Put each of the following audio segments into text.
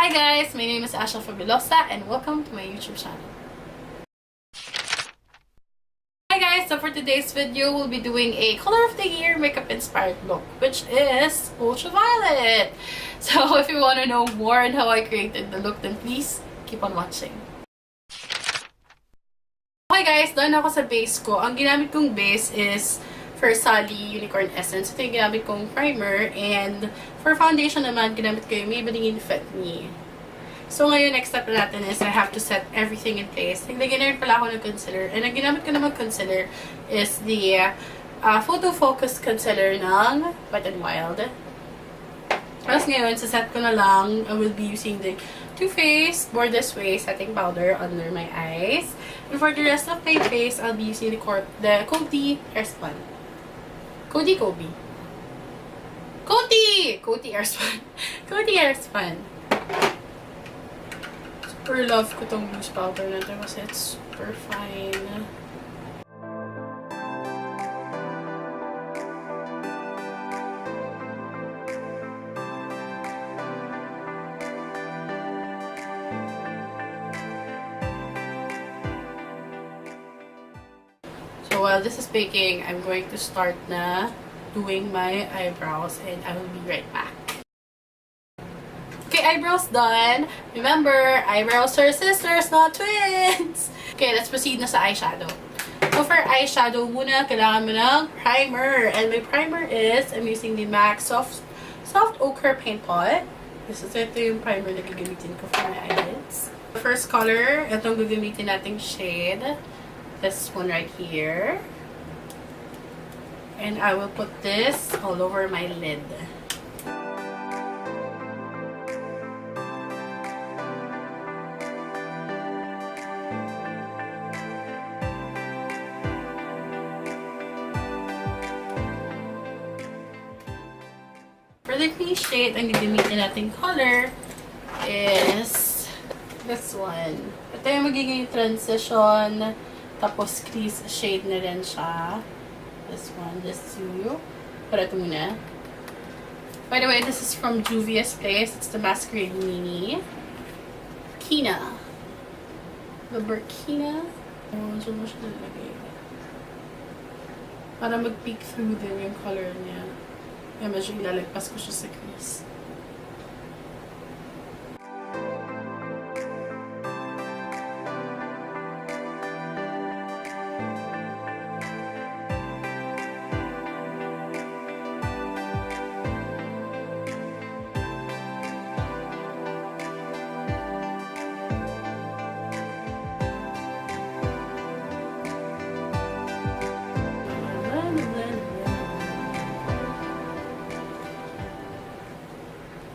Hi guys, my name is Asha Fabulousa and welcome to my YouTube channel. Hi guys, so for today's video, we'll be doing a color of the year makeup inspired look, which is ultraviolet. So if you want to know more on how I created the look, then please keep on watching. Okay guys, done ako sa base ko. Ang ginamit kong base is Farsali Unicorn Essence. Ito yung ginamit kong primer. And for foundation naman, ginamit ko yung Maybelline Fit Me. So ngayon, next step natin is I have to set everything in place. Naglagyan na rin pala ako ng concealer. And ang ginamit ko naman concealer is the Photo Focus Concealer ng Wet n Wild. Tapos ngayon, sa set ko na lang, I will be using the Too Faced Born This Way setting powder under my eyes. And for the rest of my face, I'll be using the Coty airspun. Coty airspun. Coty airspun. Super love ko tong loose powder na ito kasi it's super fine. So while this is baking, I'm going to start na doing my eyebrows and I will be right back. Okay, eyebrows done. Remember, eyebrows are sisters, not twins! Okay, let's proceed na sa eyeshadow. So for eyeshadow muna, kailangan mo ng primer. And my primer is, I'm using the MAC Soft Ochre Paint Pot. Ito yung primer na gagamitin ko for my eyelids. The first color, itong gagamitin nating shade. This one right here. And I will put this all over my lid. For the crease shade, ang gagamitin nating color is this one. Ito yung magiging transition. Tapos, crease shade na rin siya. This one, this two. Para ito muna. By the way, this is from Juvias place. It's the Masquerade Mini. Kina. The Burkina. Oh, dyan mo siya nalagay. Para mag-peek through din yung color niya. Kaya medyo ilalagpas ko siya sa crease.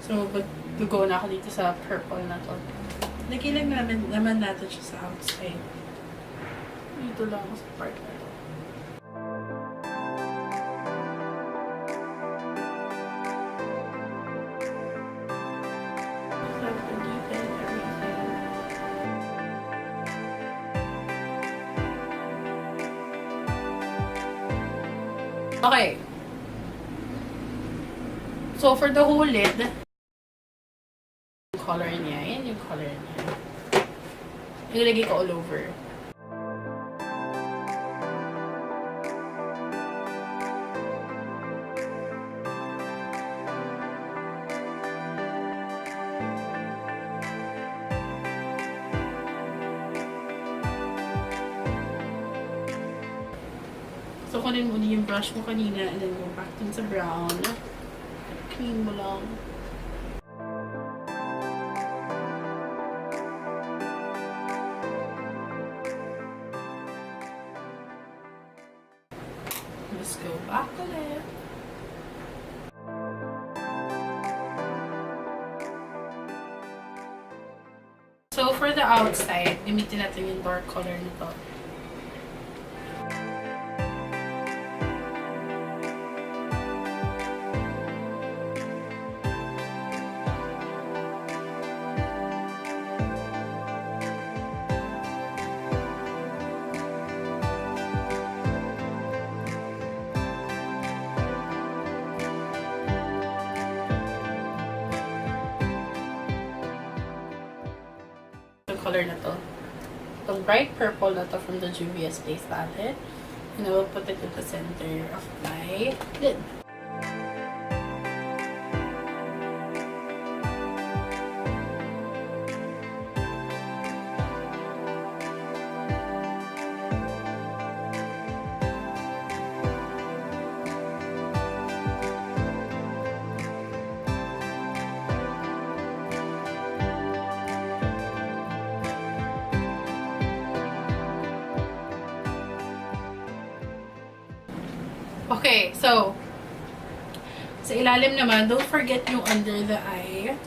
So, mag-go na ako dito sa purple na to. Nagilang naman natin siya sa outside. Dito lang ako sa part na to. Okay. So, for the whole lid, color niya. Yan yung color niya. Nilagay ko all over. So, kunin mo yung brush mo kanina and then go back dun sa brown. Clean mo lang. Let's go back ulit. So, for the outside, gamitin natin yung dark color nito. color na to. Itong bright purple na to from the Juvias Base Palette. And I will put it in the center of my lid. Okay, so, sa ilalim naman, don't forget yung under the eye.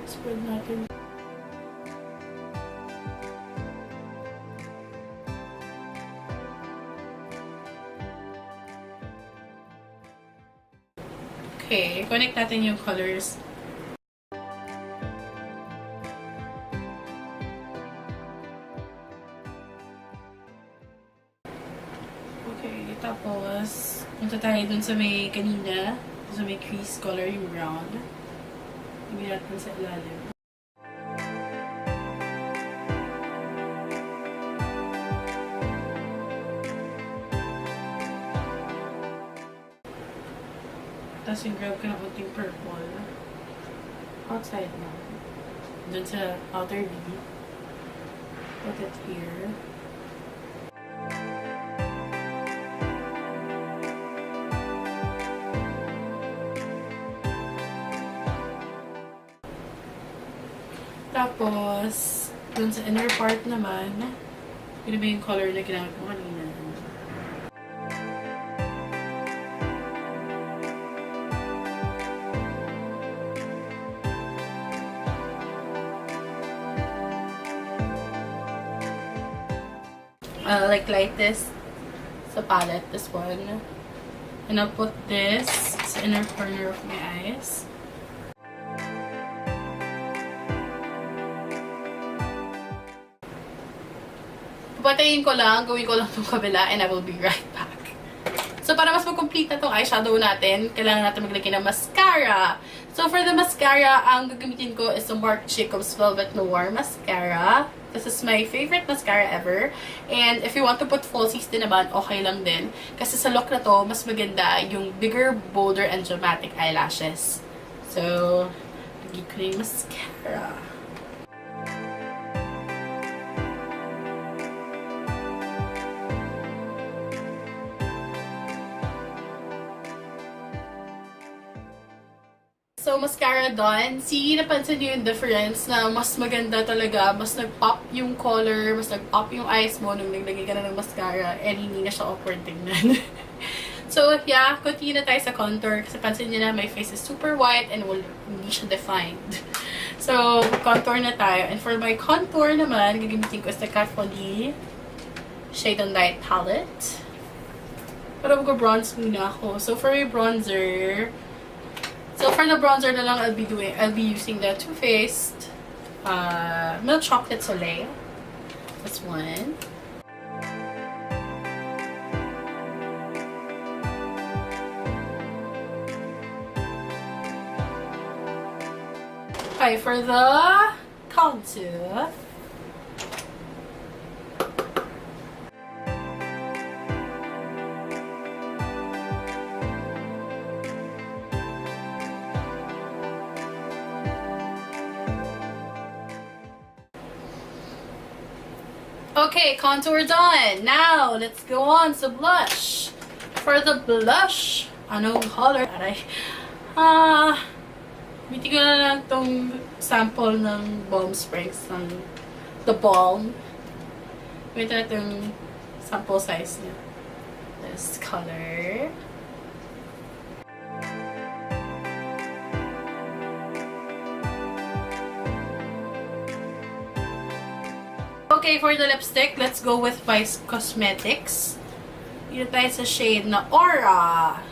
Spread natin. Okay, connect natin yung colors. Okay, tapos, punta tayo dun sa may kanina, sa may crease color, yung brown. Lagyan natin sa ilalim. Tapos yung grab ka ng kunting purple. Outside na. Dun sa outer V. Put it here. Tapos, dun sa inner part naman, yun ba yung color na ginamit mo kanina? Like lightest sa palette, this one. And I'll put this sa inner corner of my eyes. Patayin ko lang, gawin ko lang itong kabila, and I will be right back. So, para mas mag-complete na itong eyeshadow natin, kailangan natin maglagay ng mascara. So, for the mascara, ang gagamitin ko is the Marc Jacobs Velvet Noir Mascara. This is my favorite mascara ever. And if you want to put falsies din naman, okay lang din. Kasi sa look na to, mas maganda yung bigger, bolder, and dramatic eyelashes. So, lagay ko na yung mascara. So, mascara done. See, napansin niyo yung difference na mas maganda talaga, mas nag-pop yung color, mas nag-pop yung eyes mo nung naglagay ka na ng mascara, and hindi na siya awkward tingnan. So, yeah, continue na tayo sa contour kasi pansin niyo na my face is super white and hindi siya defined. So, contour na tayo. And for my contour naman, gagamitin ko is the Kat Von D Shade on Light palette. Pero mag-bronze muna ako. So, for my bronzer, for the bronzer na lang I'll be using the Too Faced Milk Chocolate Soleil. That's one. Okay, for the contour, okay, contour done. Now, let's go on to blush. For the blush, anong color? Aray. Biti ko na lang tong sample ng Balm Sprays ng the Balm. Wait na itong sample size niya. This color. Okay, for the lipstick, let's go with Vice Cosmetics. Dito tayo sa shade na Aura.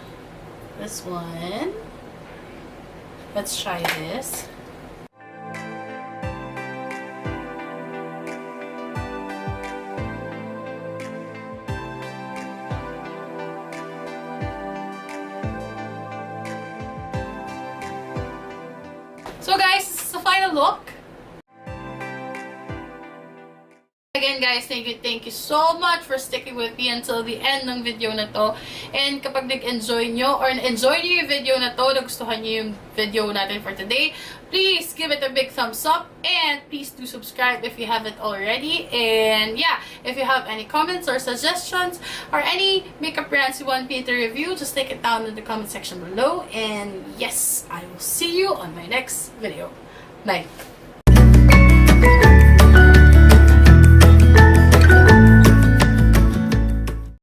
This one. Let's try this. So guys, this is the final look. again guys, thank you so much for sticking with me until the end ng video na to. And kapag nag-enjoy nyo or enjoy nyo yung video na to, nagustuhan nyo yung video natin for today, please give it a big thumbs up and please do subscribe if you haven't already. And yeah, if you have any comments or suggestions or any makeup brands you want me to review, just take it down in the comment section below. And yes, I will see you on my next video. Bye!